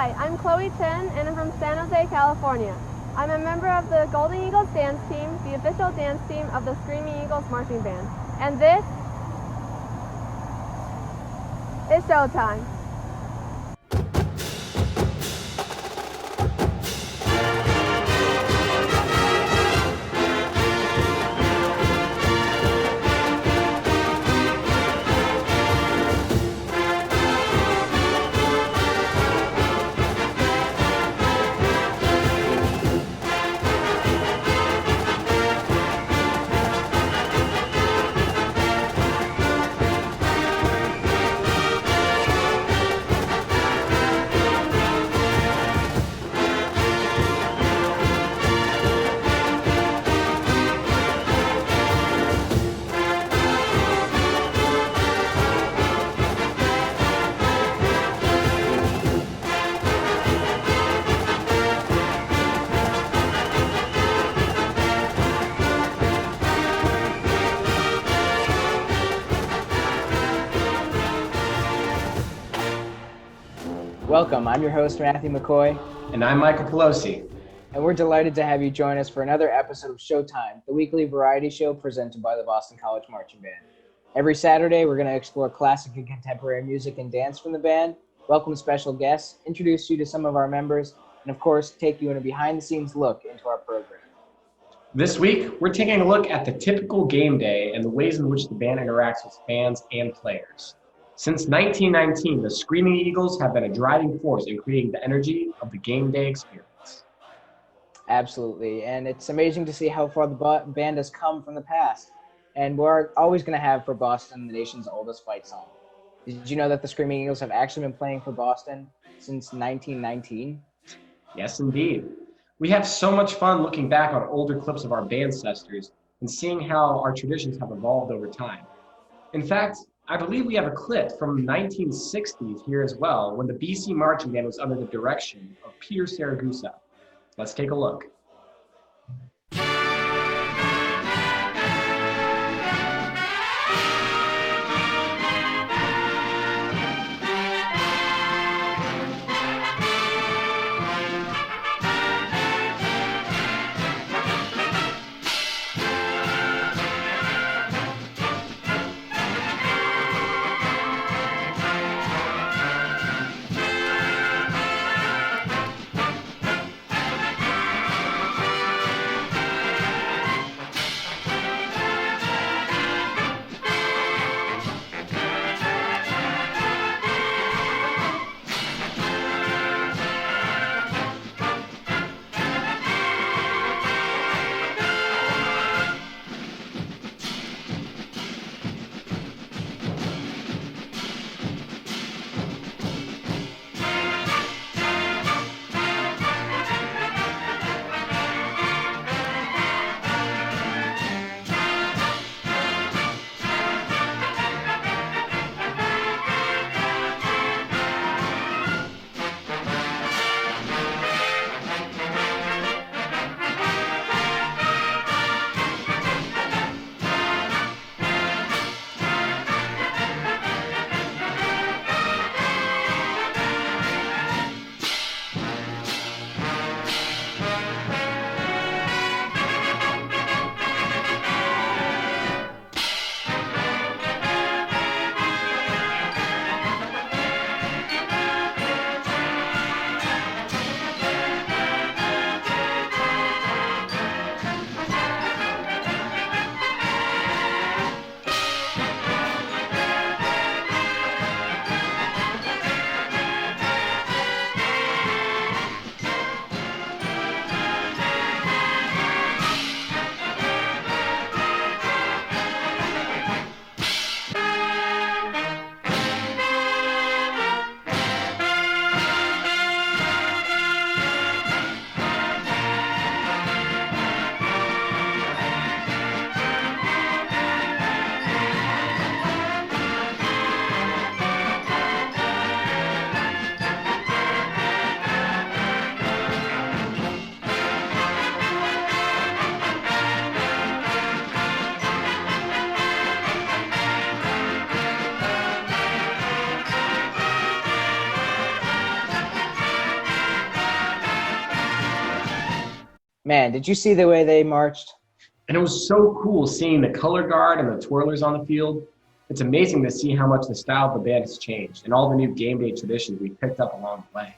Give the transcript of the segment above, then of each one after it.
Hi, I'm Chloe Chen, and I'm from San Jose, California. I'm a member of the Golden Eagles dance team, the official dance team of the Screaming Eagles marching band. And this is ShowTime. Welcome, I'm your host, Matthew McCoy. And I'm Michael Pelosi. And we're delighted to have you join us for another episode of ShowTime, the weekly variety show presented by the Boston College Marching Band. Every Saturday, we're going to explore classic and contemporary music and dance from the band, welcome special guests, introduce you to some of our members, and of course, take you in a behind-the-scenes look into our program. This week, we're taking a look at the typical game day and the ways in which the band interacts with fans and players. Since 1919, the Screaming Eagles have been a driving force in creating the energy of the game day experience. Absolutely, and it's amazing to see how far the band has come from the past. And we're always going to have for Boston the nation's oldest fight song. Did you know that the Screaming Eagles have actually been playing for Boston since 1919? Yes, indeed. We have so much fun looking back on older clips of our ancestors and seeing how our traditions have evolved over time. In fact, I believe we have a clip from the 1960s here as well, when the BC Marching Band was under the direction of Peter Saragusa. Let's take a look. Man, did you see the way they marched? And it was so cool seeing the color guard and the twirlers on the field. It's amazing to see how much the style of the band has changed and all the new game day traditions we picked up along the way.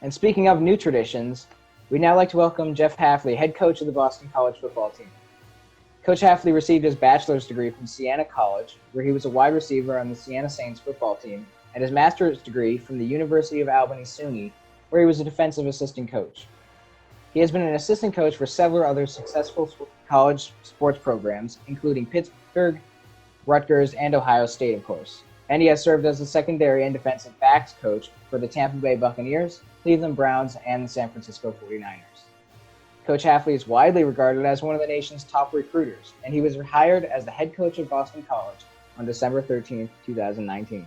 And speaking of new traditions, we'd now like to welcome Jeff Haffley, head coach of the Boston College football team. Coach Haffley received his bachelor's degree from Siena College, where he was a wide receiver on the Siena Saints football team, and his master's degree from the University of Albany SUNY, where he was a defensive assistant coach. He has been an assistant coach for several other successful college sports programs, including Pittsburgh, Rutgers, and Ohio State, of course. And he has served as the secondary and defensive backs coach for the Tampa Bay Buccaneers, Cleveland Browns, and the San Francisco 49ers. Coach Haffley is widely regarded as one of the nation's top recruiters, and he was hired as the head coach of Boston College on December 13, 2019.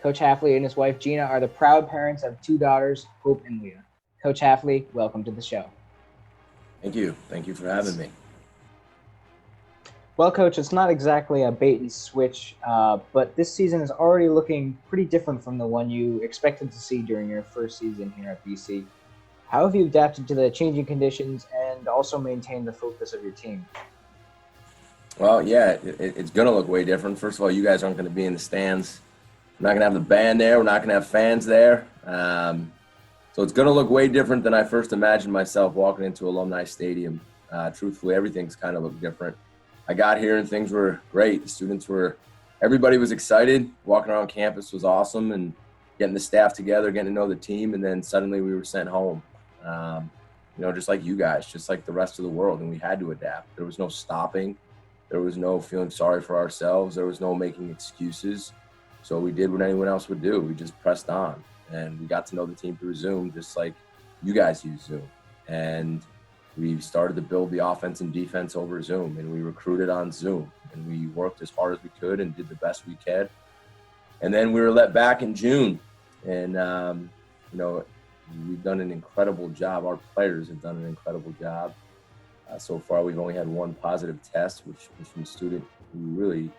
Coach Haffley and his wife Gina are the proud parents of two daughters, Hope and Leah. Coach Haffley, welcome to the show. Thank you. Thank you for having me. Well, Coach, it's not exactly a bait and switch, but this season is already looking pretty different from the one you expected to see during your first season here at BC. How have you adapted to the changing conditions and also maintained the focus of your team? Well, yeah, it's going to look way different. First of all, you guys aren't going to be in the stands. We're not going to have the band there. We're not going to have fans there. So it's going to look way different than I first imagined myself walking into Alumni Stadium. Truthfully, everything's kind of looked different. I got here and things were great. Everybody was excited. Walking around campus was awesome, and getting the staff together, getting to know the team, and then suddenly we were sent home. Just like you guys, just like the rest of the world, and we had to adapt. There was no stopping. There was no feeling sorry for ourselves. There was no making excuses. So we did what anyone else would do. We just pressed on, and we got to know the team through Zoom, just like you guys use Zoom. And we started to build the offense and defense over Zoom, and we recruited on Zoom, and we worked as hard as we could and did the best we could. And then we were let back in June, and we've done an incredible job. Our players have done an incredible job. So far, we've only had one positive test, which was from a student who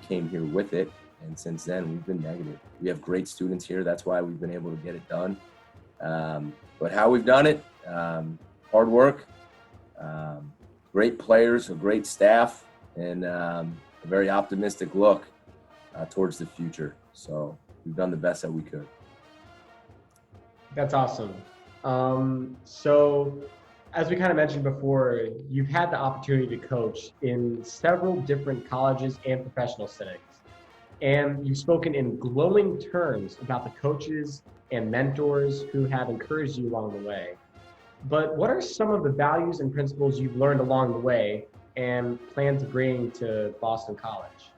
came here with it. And since then, we've been negative. We have great students here. That's why we've been able to get it done. But how we've done it, hard work, great players, a great staff, and a very optimistic look towards the future. So we've done the best that we could. That's awesome. So as we kind of mentioned before, you've had the opportunity to coach in several different colleges and professional settings. And you've spoken in glowing terms about the coaches and mentors who have encouraged you along the way. But what are some of the values and principles you've learned along the way and plan to bring to Boston College?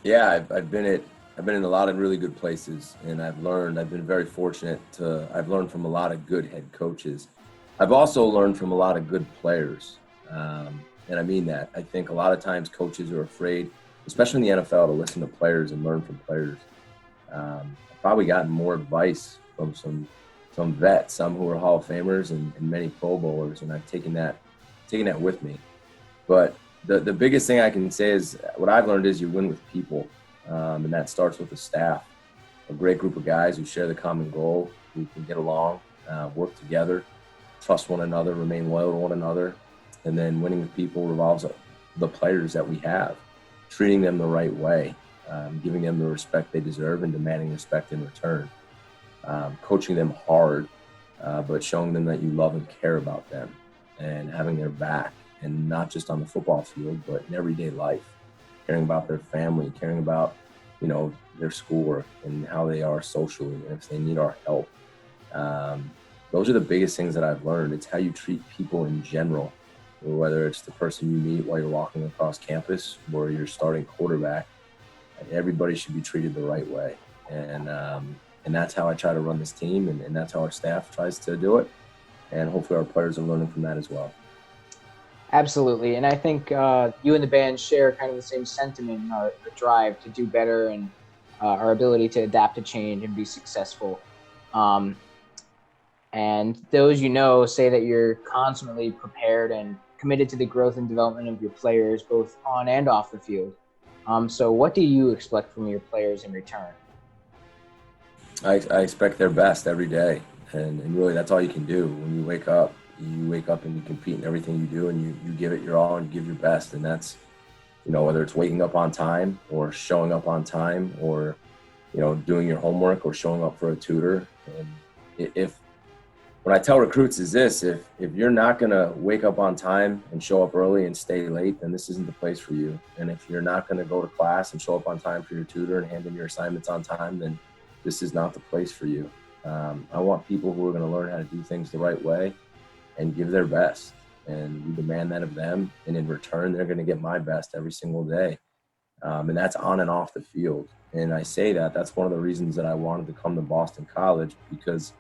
Yeah, I've been in a lot of really good places, and I've been very fortunate I've learned from a lot of good head coaches. I've also learned from a lot of good players. And I mean that. I think a lot of times coaches are afraid, especially in the NFL, to listen to players and learn from players. I've probably gotten more advice from some vets, some who are Hall of Famers and many Pro Bowlers, and I've taken that with me. But the biggest thing I can say is what I've learned is you win with people, and that starts with the staff, a great group of guys who share the common goal, who can get along, work together, trust one another, remain loyal to one another, and then winning with people revolves the players that we have, treating them the right way, giving them the respect they deserve and demanding respect in return, coaching them hard, but showing them that you love and care about them and having their back, and not just on the football field, but in everyday life, caring about their family, caring about, their schoolwork and how they are socially and if they need our help. Those are the biggest things that I've learned. It's how you treat people in general, whether it's the person you meet while you're walking across campus or your starting quarterback. Everybody should be treated the right way. And that's how I try to run this team, and that's how our staff tries to do it. And hopefully our players are learning from that as well. Absolutely. And I think you and the band share kind of the same sentiment, the drive to do better and our ability to adapt to change and be successful. And those say that you're constantly prepared and committed to the growth and development of your players, both on and off the field. So what do you expect from your players in return? I expect their best every day. And really, that's all you can do when you wake up. You wake up and you compete in everything you do, and you give it your all and give your best. And that's, whether it's waking up on time or showing up on time or, doing your homework or showing up for a tutor. And if what I tell recruits is this: if you're not going to wake up on time and show up early and stay late, then this isn't the place for you. And if you're not going to go to class and show up on time for your tutor and hand in your assignments on time, then this is not the place for you. I want people who are going to learn how to do things the right way and give their best. And we demand that of them. And in return, they're going to get my best every single day. And that's on and off the field. And I say that's one of the reasons that I wanted to come to Boston College, because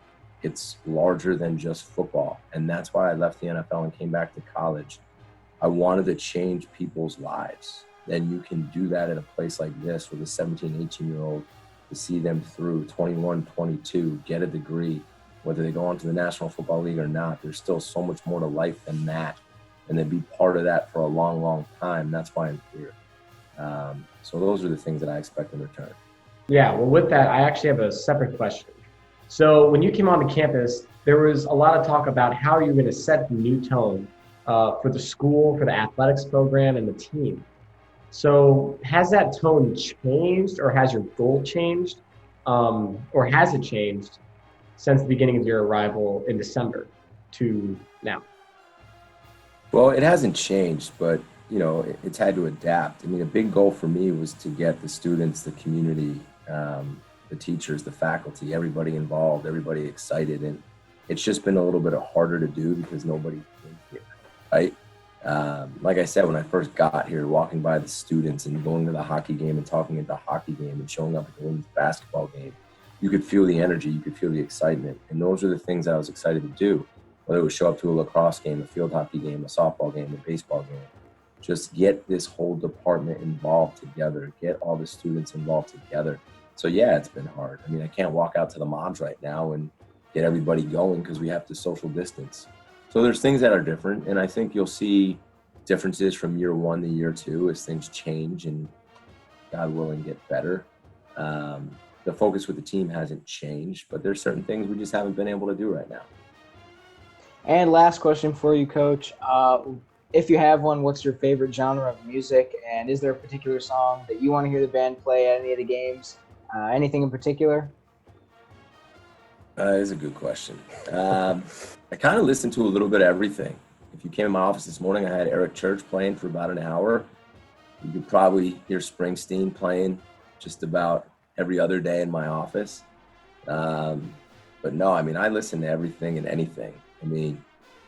it's larger than just football. And that's why I left the NFL and came back to college. I wanted to change people's lives. And you can do that at a place like this with a 17, 18-year-old, to see them through 21, 22, get a degree, whether they go on to the National Football League or not. There's still so much more to life than that. And then be part of that for a long, long time. That's why I'm here. So those are the things that I expect in return. Yeah, well, with that, I actually have a separate question. So when you came onto campus, there was a lot of talk about how you're going to set the new tone for the school, for the athletics program, and the team. So has that tone changed, or has your goal changed, or has it changed since the beginning of your arrival in December to now? Well, it hasn't changed, but it's had to adapt. I mean, a big goal for me was to get the students, the community, the teachers, the faculty, everybody involved, everybody excited. And it's just been a little bit harder to do because nobody came here, right? Like I said, when I first got here, walking by the students and going to the hockey game and talking at the hockey game and showing up at the women's basketball game, you could feel the energy, you could feel the excitement. And those are the things I was excited to do, whether it was show up to a lacrosse game, a field hockey game, a softball game, a baseball game. Just get this whole department involved together, get all the students involved together. So yeah, it's been hard. I mean, I can't walk out to the moms right now and get everybody going because we have to social distance. So there's things that are different, and I think you'll see differences from year one to year two as things change and, God willing, get better. The focus with the team hasn't changed, but there's certain things we just haven't been able to do right now. And last question for you, Coach. If you have one, what's your favorite genre of music? And is there a particular song that you want to hear the band play at any of the games? Anything in particular? That is a good question. I kind of listen to a little bit of everything. If you came in my office this morning, I had Eric Church playing for about an hour. You could probably hear Springsteen playing just about every other day in my office. But no, I mean, I listen to everything and anything. I mean,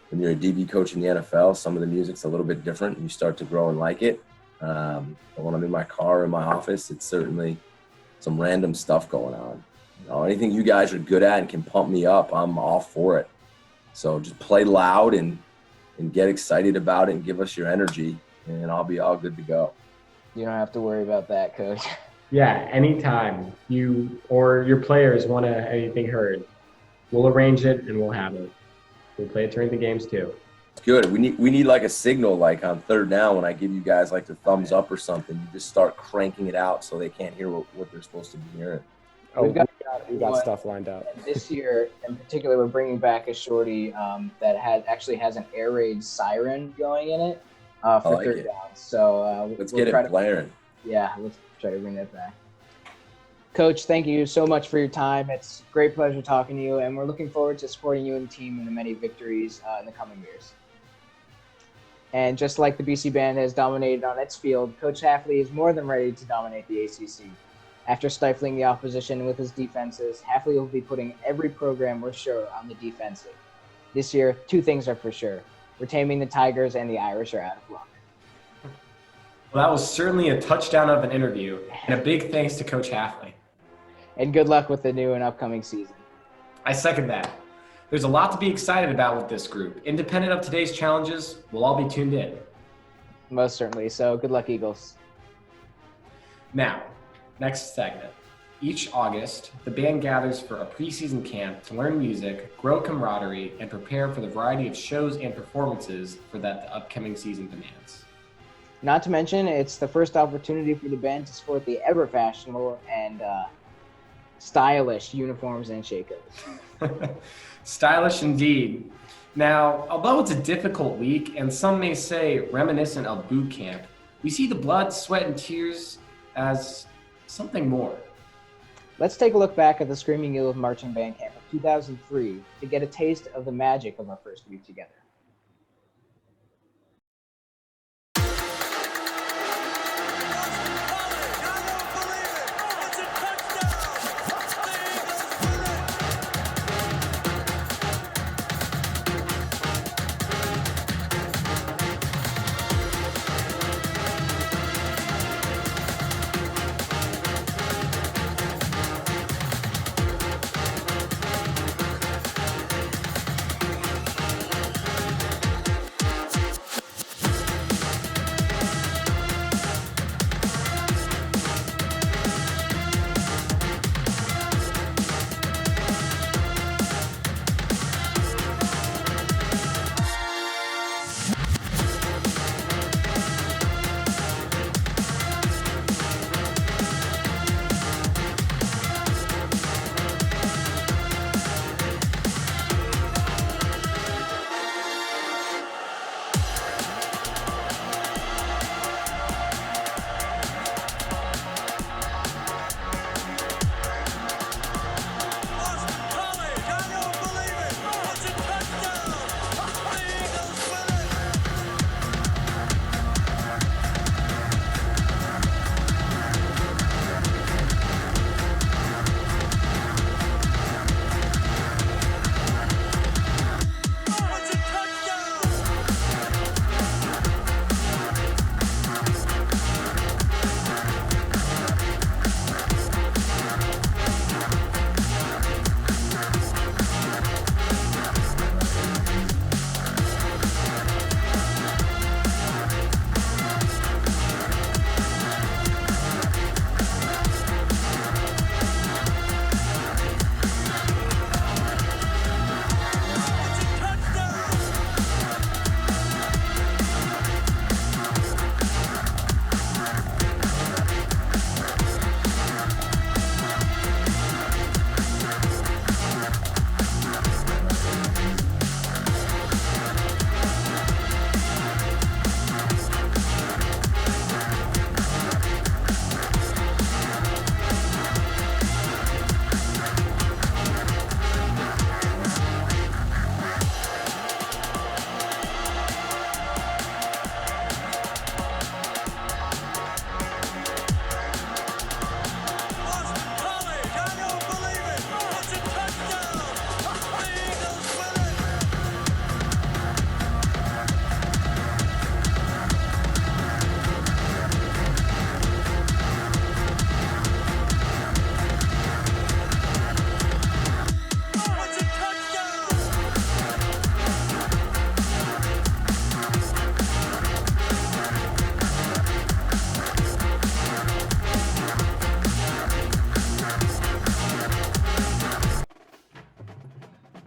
when you're a DB coach in the NFL, some of the music's a little bit different and you start to grow and like it. But when I'm in my car or in my office, it's certainly some random stuff going on. Anything you guys are good at and can pump me up, I'm all for it. So just play loud and get excited about it and give us your energy, and I'll be all good to go. You don't have to worry about that, Coach. Yeah, anytime you or your players want anything heard, we'll arrange it and we'll have it. We'll play it during the games too. Good. We need like a signal, like on third down when I give you guys like the thumbs up or something. You just start cranking it out so they can't hear what they're supposed to be hearing. Oh, we got stuff lined up. This year, in particular, we're bringing back a shorty that has an air raid siren going in it for third down. So let's get it blaring. Yeah, let's try to bring that back. Coach, thank you so much for your time. It's a great pleasure talking to you, and we're looking forward to supporting you and the team in the many victories in the coming years. And just like the BC Band has dominated on its field, Coach Haffley is more than ready to dominate the ACC. After stifling the opposition with his defenses, Haffley will be putting every program we're sure on the defensive. This year, two things are for sure. We're taming the Tigers, and the Irish are out of luck. Well, that was certainly a touchdown of an interview, and a big thanks to Coach Haffley. And good luck with the new and upcoming season. I second that. There's a lot to be excited about with this group. Independent of today's challenges, we'll all be tuned in. Most certainly. So good luck, Eagles. Now, next segment. Each August, the band gathers for a preseason camp to learn music, grow camaraderie, and prepare for the variety of shows and performances for that the upcoming season demands. Not to mention, it's the first opportunity for the band to sport the ever-fashionable and stylish uniforms and shakos. Stylish indeed. Now, although it's a difficult week, and some may say reminiscent of boot camp, we see the blood, sweat, and tears as something more. Let's take a look back at the Screaming Eagles Marching Band Camp of 2003 to get a taste of the magic of our first week together.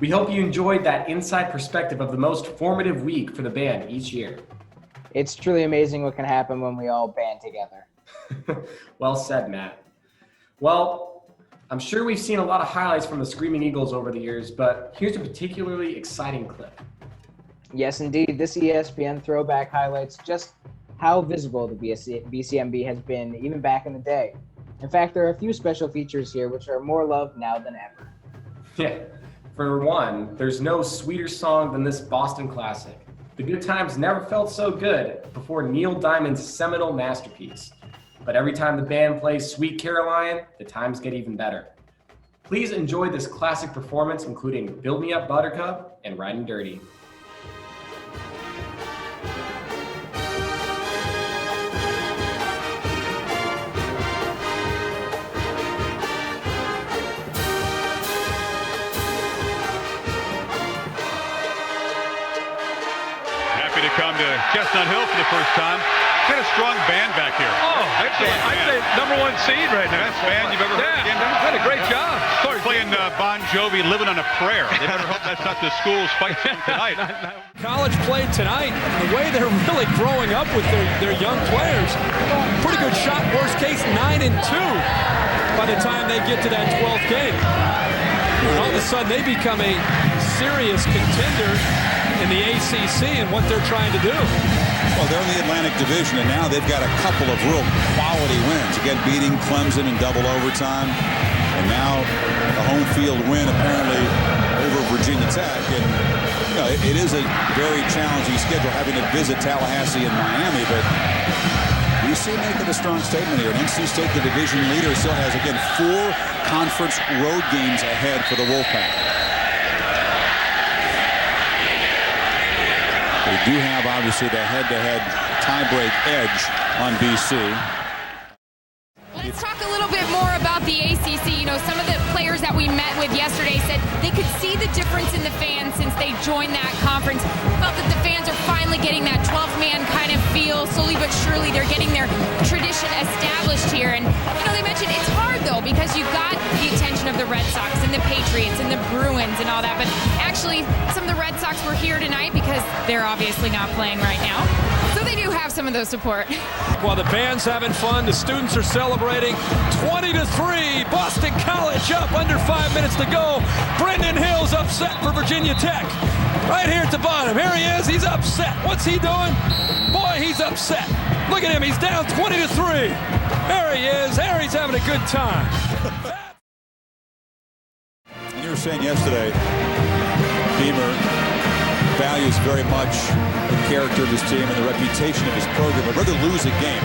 We hope you enjoyed that inside perspective of the most formative week for the band each year. It's truly amazing what can happen when we all band together. Well said, Matt. Well, I'm sure we've seen a lot of highlights from the Screaming Eagles over the years, but here's a particularly exciting clip. Yes, indeed. This ESPN throwback highlights just how visible the BCMB has been even back in the day. In fact, there are a few special features here which are more loved now than ever. Yeah. For one, there's no sweeter song than this Boston classic. The good times never felt so good before Neil Diamond's seminal masterpiece. But every time the band plays Sweet Caroline, the times get even better. Please enjoy this classic performance, including Build Me Up Buttercup and Riding Dirty. Come to Chestnut Hill for the first time. Got a strong band back here. Oh, excellent. I'd say number one seed right now. Best band you've ever heard. Yeah, did a great job. Playing Bon Jovi living on a prayer. They better hope that's not the school's fight song tonight. College play tonight, the way they're really growing up with their young players. Pretty good shot, worst case 9-2 by the time they get to that 12th game. And all of a sudden they become a serious contender in the ACC and what they're trying to do. Well, they're in the Atlantic Division, and now they've got a couple of real quality wins. Again, beating Clemson in double overtime, and now a home field win apparently over Virginia Tech. And you know, it is a very challenging schedule having to visit Tallahassee and Miami, but BC making a strong statement here. And NC State, the division leader, still has, again, 4 conference road games ahead for the Wolfpack. They do have, obviously, the head-to-head tie-break edge on BC. Let's talk a little bit more about the ACC. You know, some of the players that we met with yesterday said they could see the difference in the fans since they joined that conference. Felt that the fans are finally getting that 12-man kind of feel. Slowly but surely, they're getting their tradition established here. And, you know, they mentioned it's hard, though, because you've got the attention of the Red Sox and the Patriots and the Bruins and all that. But actually, some of the Red Sox were here tonight because they're obviously not playing right now. So they do have some of those support. While the band's having fun, the students are celebrating. 20-3, Boston College up, under 5 minutes to go. Brendan Hill's upset for Virginia Tech. Right here at the bottom, here he is, he's upset. What's he doing? Boy, he's upset. Look at him, he's down 20-3. There he is, there he's having a good time. And you were saying yesterday, Beamer values very much the character of his team and the reputation of his program. I'd rather lose a game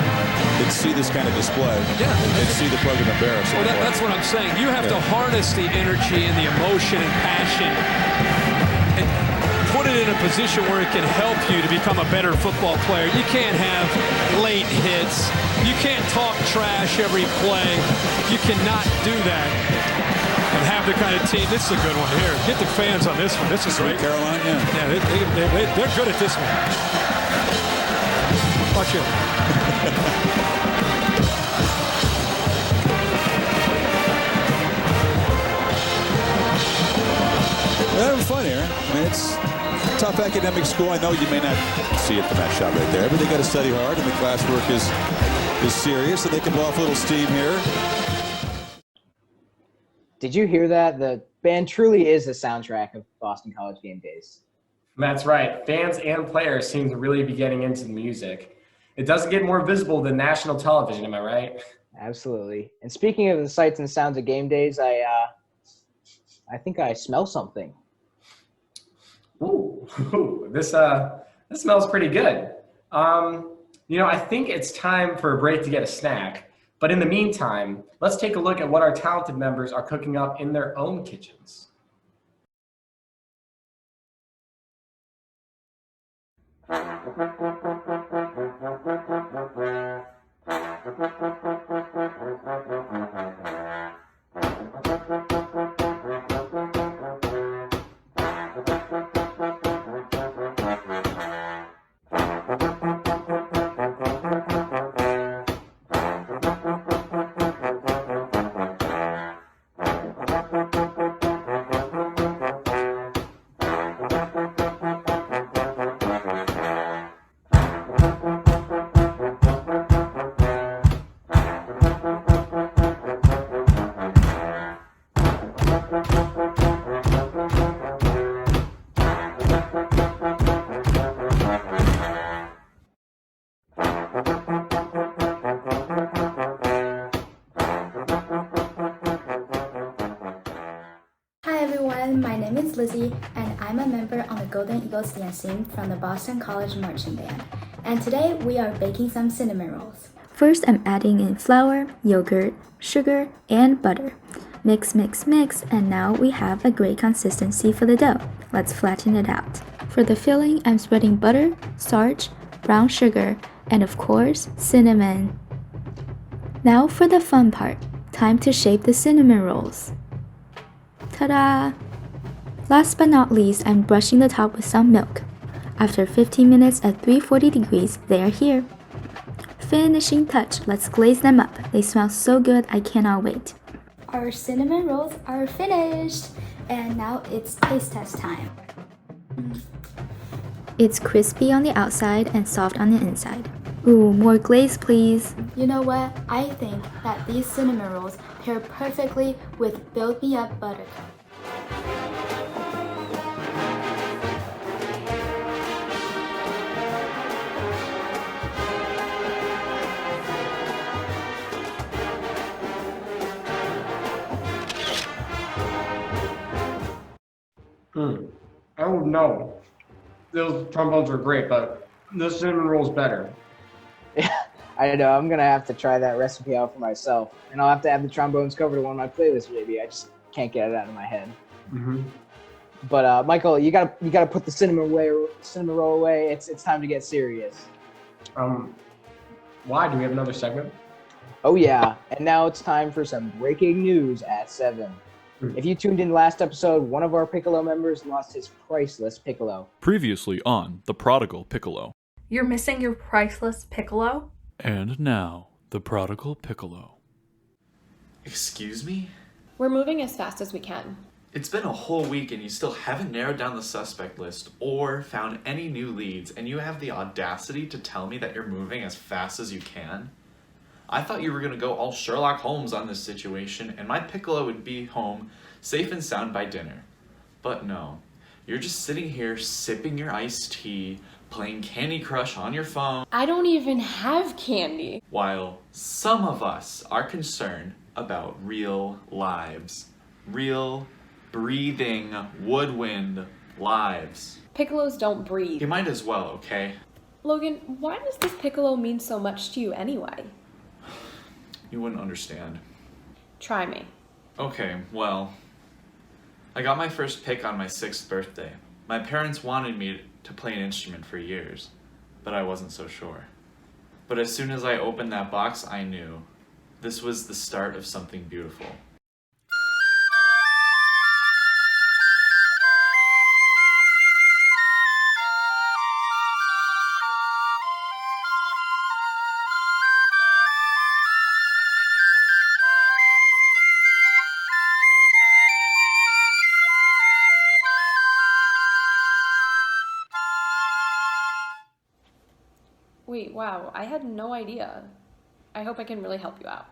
than see this kind of display and see the program embarrassed. Well, that's what I'm saying. You have to harness the energy and the emotion and passion and put it in a position where it can help you to become a better football player. You can't have late hits. You can't talk trash every play. You cannot do that and have the kind of team. This is a good one here. Get the fans on this one. This is great. Carolina, yeah, they're good at this one. Watch it. They're having fun here. I mean, it's a tough academic school. I know you may not see it from that shot right there, but they got to study hard, and the classwork is serious, so they can blow off a little steam here. Did you hear that? The band truly is the soundtrack of Boston College game days. That's right. Fans and players seem to really be getting into the music. It doesn't get more visible than national television, am I right? Absolutely. And speaking of the sights and sounds of game days, I think I smell something. Ooh, this smells pretty good. You know, I think it's time for a break to get a snack. But in the meantime, let's take a look at what our talented members are cooking up in their own kitchens. My name is Lizzie, and I'm a member on the Golden Eagles dance team from the Boston College Marching Band. And today we are baking some cinnamon rolls. First, I'm adding in flour, yogurt, sugar, and butter. Mix, mix, mix, and now we have a great consistency for the dough. Let's flatten it out. For the filling, I'm spreading butter, starch, brown sugar, and of course, cinnamon. Now for the fun part. Time to shape the cinnamon rolls. Ta-da! Last but not least, I'm brushing the top with some milk. After 15 minutes at 340 degrees, they are here. Finishing touch, let's glaze them up. They smell so good, I cannot wait. our cinnamon rolls are finished. And now it's taste test time. It's crispy on the outside and soft on the inside. Ooh, more glaze please. You know what? I think that these cinnamon rolls pair perfectly with Build Me Up Buttercup. Oh no. Those trombones are great, but the cinnamon roll's better. I know, I'm going to have to try that recipe out for myself. And I'll have to have the trombones covered in one of my playlists, maybe. I just can't get it out of my head. Mm-hmm. But Michael, you gotta put the cinnamon roll away. It's time to get serious. Why? Do we have another segment? Oh yeah, and now it's time for some breaking news at 7. If you tuned in last episode, one of our Piccolo members lost his priceless Piccolo. Previously on The Prodigal Piccolo. You're missing your priceless Piccolo? And now, The Prodigal Piccolo. Excuse me? We're moving as fast as we can. It's been a whole week and you still haven't narrowed down the suspect list or found any new leads, and you have the audacity to tell me that you're moving as fast as you can? I thought you were going to go all Sherlock Holmes on this situation and my Piccolo would be home safe and sound by dinner. But no, you're just sitting here sipping your iced tea, playing Candy Crush on your phone. I don't even have candy. While some of us are concerned about real lives. Real, breathing, woodwind lives. Piccolos don't breathe. You might as well, okay? Logan, why does this Piccolo mean so much to you anyway? You wouldn't understand. Try me. Okay, well, I got my first pick on my 6th birthday. My parents wanted me to play an instrument for years, but I wasn't so sure. But as soon as I opened that box, I knew. This was the start of something beautiful. Wait, wow, I had no idea. I hope I can really help you out.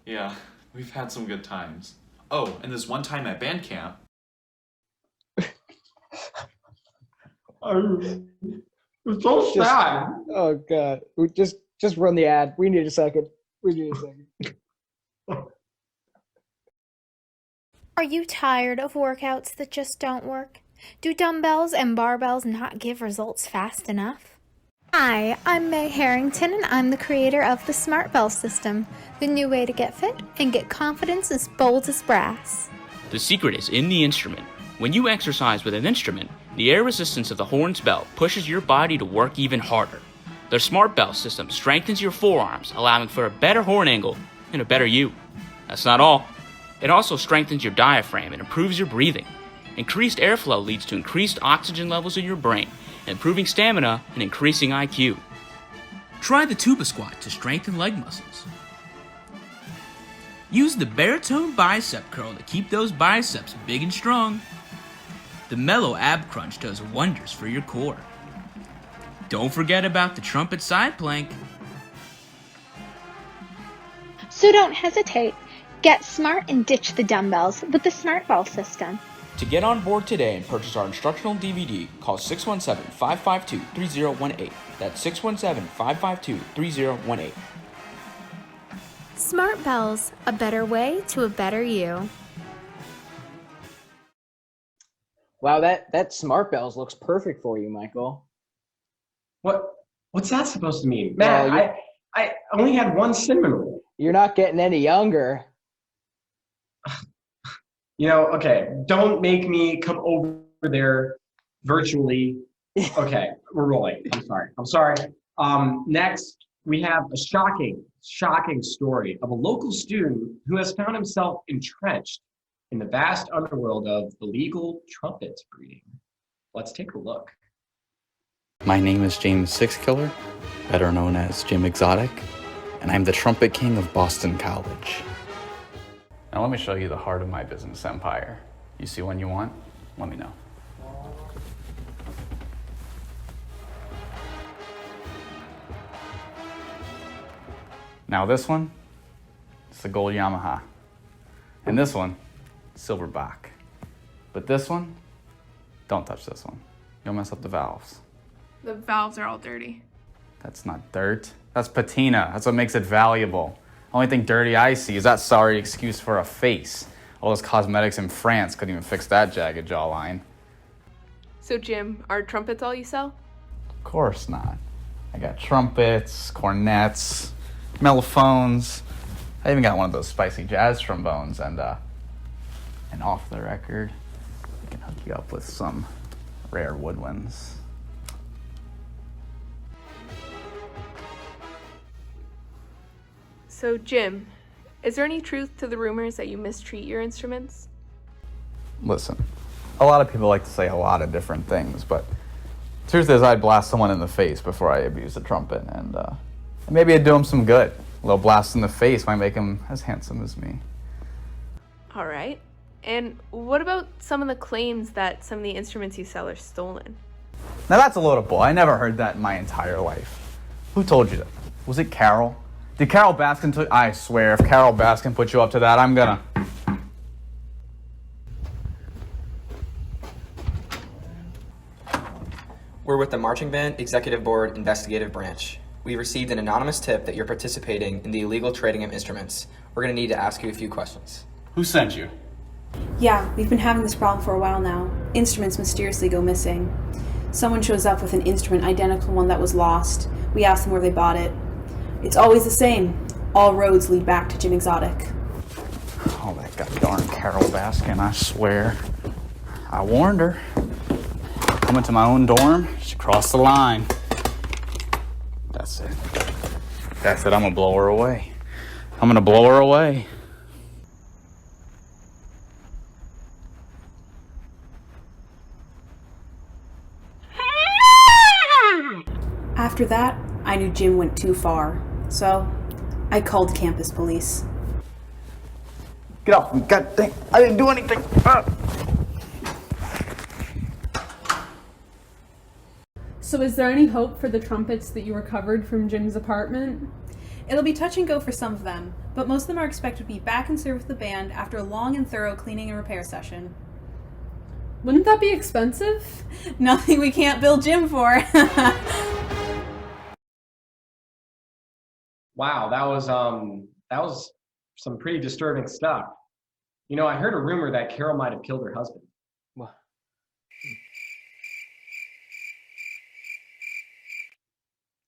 Yeah, we've had some good times. Oh, and this one time at band camp. It's so sad. Oh god, we just run the ad. We need a second. Are you tired of workouts that just don't work? Do dumbbells and barbells not give results fast enough? Hi, I'm May Harrington and I'm the creator of the Smart Bell system, the new way to get fit and get confidence as bold as brass. The secret is in the instrument. When you exercise with an instrument, the air resistance of the horn's bell pushes your body to work even harder. The Smart Bell system strengthens your forearms, allowing for a better horn angle and a better you. That's not all. It also strengthens your diaphragm and improves your breathing. Increased airflow leads to increased oxygen levels in your brain, improving stamina and increasing IQ. Try the tuba squat to strengthen leg muscles. Use the baritone bicep curl to keep those biceps big and strong. The mellow ab crunch does wonders for your core. Don't forget about the trumpet side plank. So don't hesitate. Get smart and ditch the dumbbells with the Smart Bell system. To get on board today and purchase our instructional DVD, call 617-552-3018. That's 617-552-3018. Smart Bells, a better way to a better you. Wow, that Smart Bells looks perfect for you, Michael. What's that supposed to mean? Man, I only had one cinnamon roll. You're not getting any younger. Okay, don't make me come over there virtually. Okay, we're rolling. I'm sorry. Next, we have a shocking story of a local student who has found himself entrenched in the vast underworld of illegal trumpet breeding. Let's take a look. My name is James Sixkiller, better known as Jim Exotic, and I'm the trumpet king of Boston College. Now let me show you the heart of my business empire. You see one you want? Let me know. Now this one, it's a gold Yamaha. And this one, silver Bach. But this one, don't touch this one. You'll mess up the valves. The valves are all dirty. That's not dirt. That's patina. That's what makes it valuable. Only thing dirty I see is that sorry excuse for a face. All those cosmetics in France couldn't even fix that jagged jawline. So Jim, are trumpets all you sell? Of course not. I got trumpets, cornets, mellophones. I even got one of those spicy jazz trombones, and off the record, I can hook you up with some rare woodwinds. So Jim, is there any truth to the rumors that you mistreat your instruments? Listen, a lot of people like to say a lot of different things, but the truth is I'd blast someone in the face before I abuse a trumpet, and maybe it'd do them some good. A little blast in the face might make him as handsome as me. All right. And what about some of the claims that some of the instruments you sell are stolen? Now that's a load of bull. I never heard that in my entire life. Who told you that? Was it Carol? Did Carol Baskin I swear, if Carol Baskin put you up to that, I'm gonna... We're with the Marching Band Executive Board Investigative Branch. We received an anonymous tip that you're participating in the illegal trading of instruments. We're gonna need to ask you a few questions. Who sent you? Yeah, we've been having this problem for a while now. Instruments mysteriously go missing. Someone shows up with an instrument identical to one that was lost. We ask them where they bought it. It's always the same. All roads lead back to Jim Exotic. Oh, that goddamn Carol Baskin, I swear. I warned her. Coming to my own dorm, she crossed the line. That's it. That's it, I'm gonna blow her away. I'm gonna blow her away. After that, I knew Jim went too far. So, I called campus police. Get off me, god dang, I didn't do anything. So is there any hope for the trumpets that you recovered from Jim's apartment? It'll be touch and go for some of them, but most of them are expected to be back in service with the band after a long and thorough cleaning and repair session. Wouldn't that be expensive? Nothing we can't bill Jim for. Wow, that was some pretty disturbing stuff. You know, I heard a rumor that Carol might have killed her husband. What?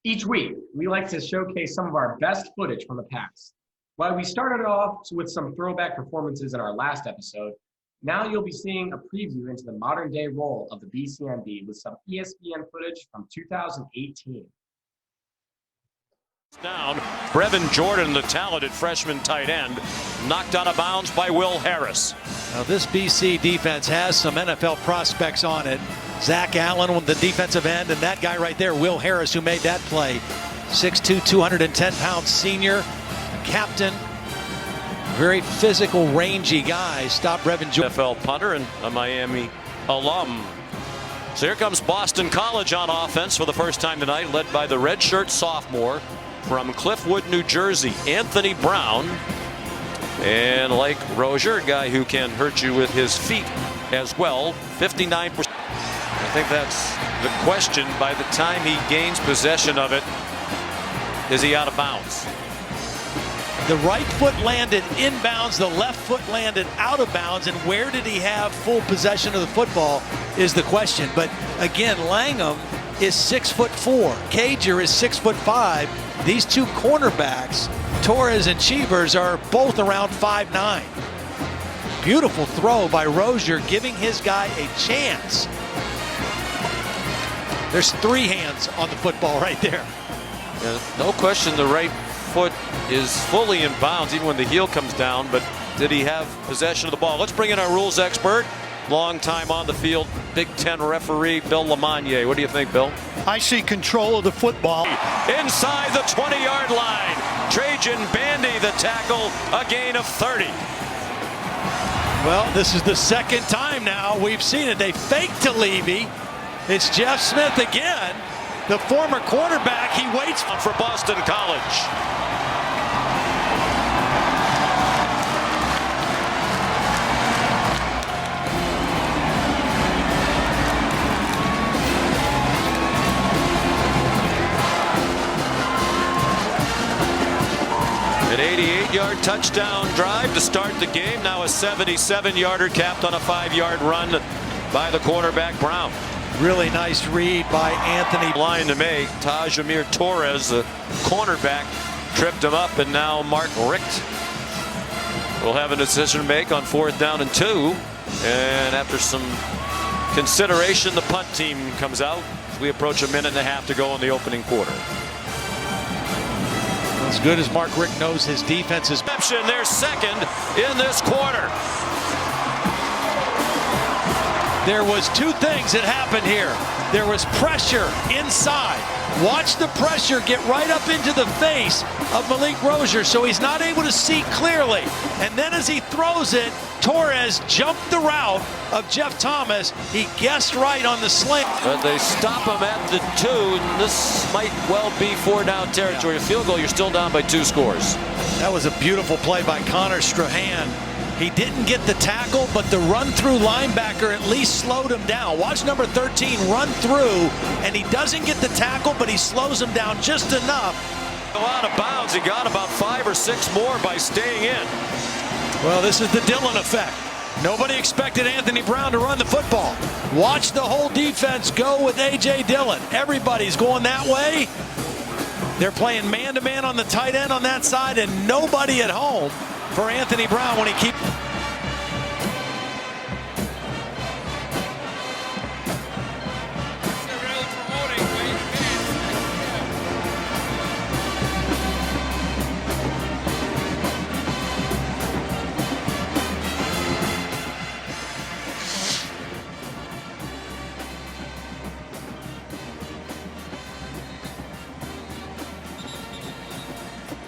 Each week, we like to showcase some of our best footage from the past. While we started off with some throwback performances in our last episode, now you'll be seeing a preview into the modern day role of the BCMB with some ESPN footage from 2018. Down, Brevin Jordan, the talented freshman tight end, knocked out of bounds by Will Harris. Now this BC defense has some NFL prospects on it. Zach Allen with the defensive end, and that guy right there, Will Harris, who made that play. 6'2", 210-pound senior, captain, very physical, rangy guy. Stop Brevin Jordan. NFL punter and a Miami alum. So here comes Boston College on offense for the first time tonight, led by the redshirt sophomore from Cliffwood, New Jersey, Anthony Brown. And like Rozier, a guy who can hurt you with his feet as well, 59%. I think that's the question. By the time he gains possession of it, is he out of bounds? The right foot landed inbounds, the left foot landed out of bounds, and where did he have full possession of the football is the question. But again, Langham is 6'4", Cager is 6'5". These two cornerbacks, Torres and Cheevers, are both around 5'9". Beautiful throw by Rozier, giving his guy a chance. There's three hands on the football right there. Yeah, no question the right foot is fully in bounds even when the heel comes down, but did he have possession of the ball? Let's bring in our rules expert, long time on the field, Big Ten referee, Bill Lamagnier. What do you think, Bill? I see control of the football. Inside the 20-yard line, Trajan Bandy the tackle, a gain of 30. Well, this is the second time now we've seen it. They fake to Levy. It's Jeff Smith again, the former quarterback. He waits for Boston College. An 88-yard touchdown drive to start the game. Now a 77-yarder capped on a 5-yard run by the quarterback Brown. Really nice read by Anthony. Line to make. Tajamir Torres, the cornerback, tripped him up, and now Mark Richt will have a decision to make on 4th down and 2. And after some consideration, the punt team comes out. We approach a minute and a half to go in the opening quarter. As good as Mark Richt knows his defense is. They're second in this quarter. There was two things that happened here. There was pressure inside. Watch the pressure get right up into the face of Malik Rozier, so he's not able to see clearly. And then as he throws it, Torres jumped the route of Jeff Thomas. He guessed right on the slant. But they stop him at the 2, and this might well be 4-down territory. A field goal, you're still down by 2 scores. That was a beautiful play by Connor Strahan. He didn't get the tackle, but the run-through linebacker at least slowed him down. Watch number 13 run through, and he doesn't get the tackle, but he slows him down just enough. Go out of bounds. He got about 5 or 6 more by staying in. Well, this is the Dillon effect. Nobody expected Anthony Brown to run the football. Watch the whole defense go with A.J. Dillon. Everybody's going that way. They're playing man-to-man on the tight end on that side, and nobody at home for Anthony Brown when he keeps.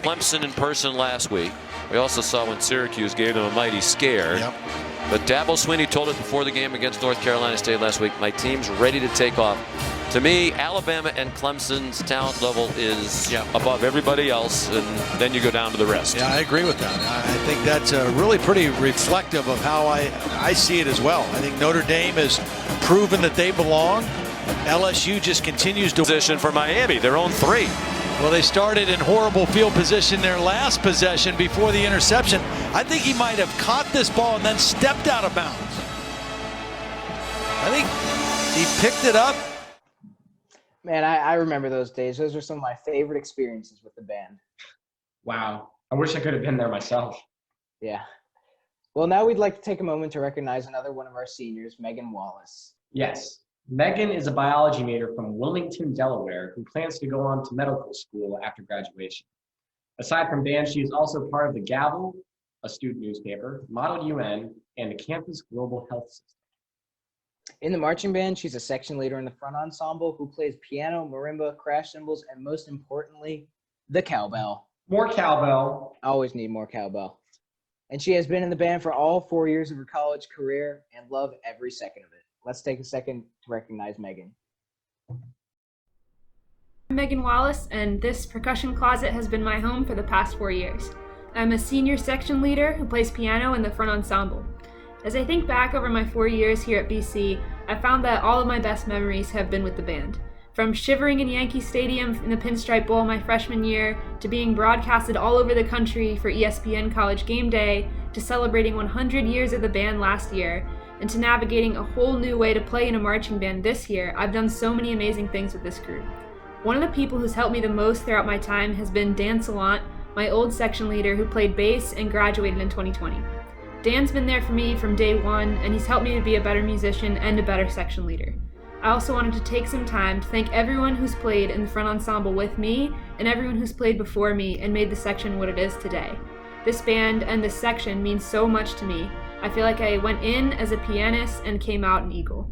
Clemson in person last week. We also saw when Syracuse gave them a mighty scare. Yep. But Dabo Swinney told us before the game against North Carolina State last week, my team's ready to take off. To me, Alabama and Clemson's talent level is above everybody else, and then you go down to the rest. Yeah, I agree with that. I think that's really pretty reflective of how I see it as well. I think Notre Dame has proven that they belong. LSU just continues to position for Miami, their own 3. Well, they started in horrible field position their last possession before the interception. I think he might have caught this ball and then stepped out of bounds. I think he picked it up. Man, I remember those days. Those are some of my favorite experiences with the band. Wow. I wish I could have been there myself. Yeah. Well, now we'd like to take a moment to recognize another one of our seniors, Megan Wallace. Yes. Megan is a biology major from Wilmington, Delaware, who plans to go on to medical school after graduation. Aside from band, she is also part of the Gavel, a student newspaper, Model UN, and the Campus Global Health System. In the marching band, she's a section leader in the front ensemble who plays piano, marimba, crash cymbals, and most importantly, the cowbell. More cowbell. Always need more cowbell. And she has been in the band for all 4 years of her college career and love every second of it. Let's take a second to recognize Megan. I'm Megan Wallace, and this percussion closet has been my home for the past 4 years. I'm a senior section leader who plays piano in the front ensemble. As I think back over my 4 years here at BC, I found that all of my best memories have been with the band. From shivering in Yankee Stadium in the Pinstripe Bowl my freshman year, to being broadcasted all over the country for ESPN College GameDay, to celebrating 100 years of the band last year, and to navigating a whole new way to play in a marching band this year, I've done so many amazing things with this group. One of the people who's helped me the most throughout my time has been Dan Salant, my old section leader who played bass and graduated in 2020. Dan's been there for me from day one, and he's helped me to be a better musician and a better section leader. I also wanted to take some time to thank everyone who's played in the front ensemble with me and everyone who's played before me and made the section what it is today. This band and this section means so much to me. I feel like I went in as a pianist and came out an Eagle.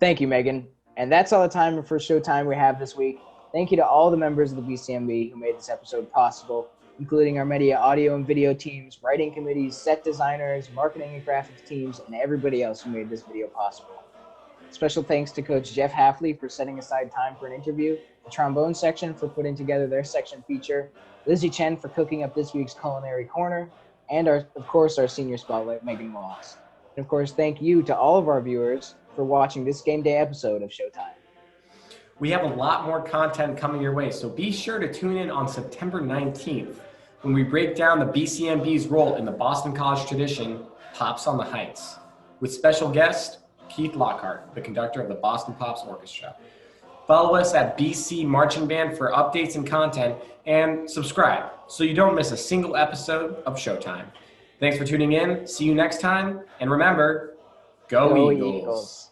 Thank you, Megan. And that's all the time for Showtime we have this week. Thank you to all the members of the BCMB who made this episode possible, including our media audio and video teams, writing committees, set designers, marketing and graphics teams, and everybody else who made this video possible. Special thanks to Coach Jeff Haffley for setting aside time for an interview, the trombone section for putting together their section feature, Lizzie Chen for cooking up this week's culinary corner, and of course our senior spotlight, Megan Wallace. And of course, thank you to all of our viewers for watching this Game Day episode of Showtime. We have a lot more content coming your way, so be sure to tune in on September 19th when we break down the BCMB's role in the Boston College tradition, Pops on the Heights, with special guest Keith Lockhart, the conductor of the Boston Pops Orchestra. Follow us at BC Marching Band for updates and content, and subscribe so you don't miss a single episode of Showtime. Thanks for tuning in. See you next time, and remember, Go Eagles.